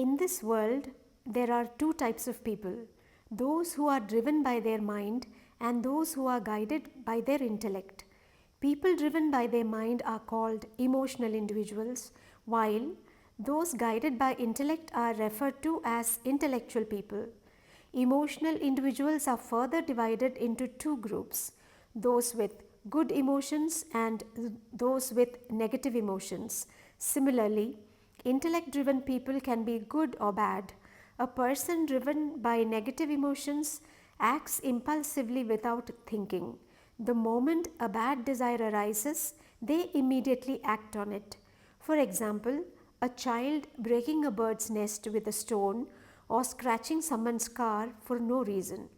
In this world, there are two types of people: those who are driven by their mind and those who are guided by their intellect. People driven by their mind are called emotional individuals, while those guided by intellect are referred to as intellectual people. Emotional individuals are further divided into two groups: those with good emotions and those with negative emotions. Similarly, intellect driven people can be good or bad. A person driven by negative emotions acts impulsively without thinking. The moment a bad desire arises, they immediately act on it. For example, a child breaking a bird's nest with a stone or scratching someone's car for no reason.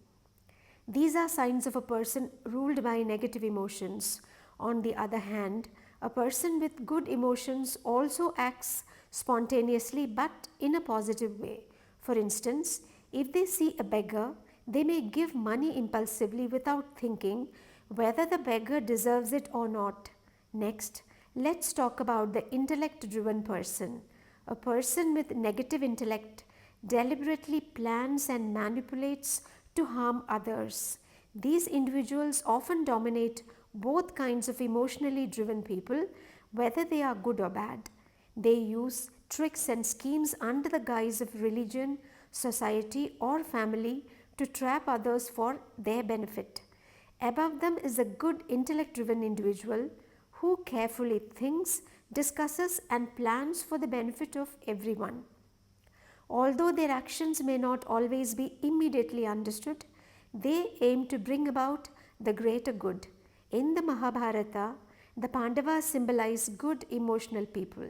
These are signs of a person ruled by negative emotions. On the other hand, a person with good emotions also acts spontaneously but in a positive way. For instance, if they see a beggar, they may give money impulsively without thinking whether the beggar deserves it or not. Next, let's talk about the intellect driven person. A person with negative intellect deliberately plans and manipulates to harm others. These individuals often dominate both kinds of emotionally driven people, whether they are good or bad. They use tricks and schemes under the guise of religion, society, or family to trap others for their benefit. Above them is a good intellect driven individual who carefully thinks, discusses, and plans for the benefit of everyone. Although their actions may not always be immediately understood, they aim to bring about the greater good. In the Mahabharata, the Pandavas symbolize good emotional people.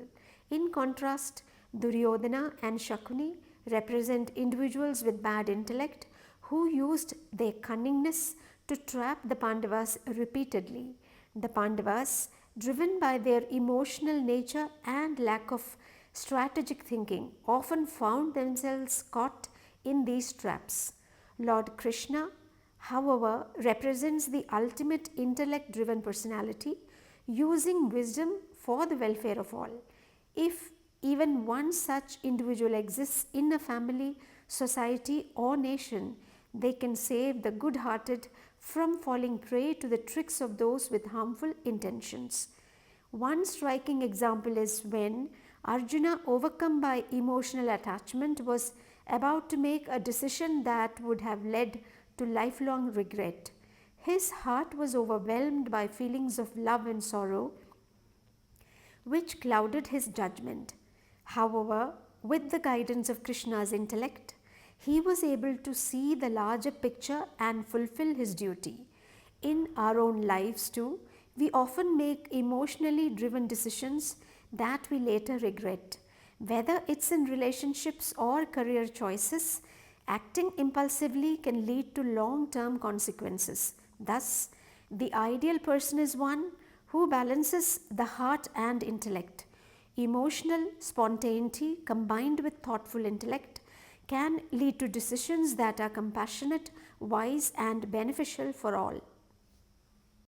In contrast, Duryodhana and Shakuni represent individuals with bad intellect who used their cunningness to trap the Pandavas repeatedly. The Pandavas, driven by their emotional nature and lack of strategic thinking, often found themselves caught in these traps. Lord Krishna, however, represents the ultimate intellect driven personality, using wisdom for the welfare of all. If even one such individual exists in a family, society, or nation, they can save the good hearted from falling prey to the tricks of those with harmful intentions. One striking example is when Arjuna, overcome by emotional attachment, was about to make a decision that would have led to lifelong regret. His heart was overwhelmed by feelings of love and sorrow, which clouded his judgment. However, with the guidance of Krishna's intellect, he was able to see the larger picture and fulfill his duty. In our own lives, too, we often make emotionally driven decisions that we later regret. Whether it's in relationships or career choices, acting impulsively can lead to long term consequences. Thus, the ideal person is one who balances the heart and intellect. Emotional spontaneity combined with thoughtful intellect can lead to decisions that are compassionate, wise, and beneficial for all.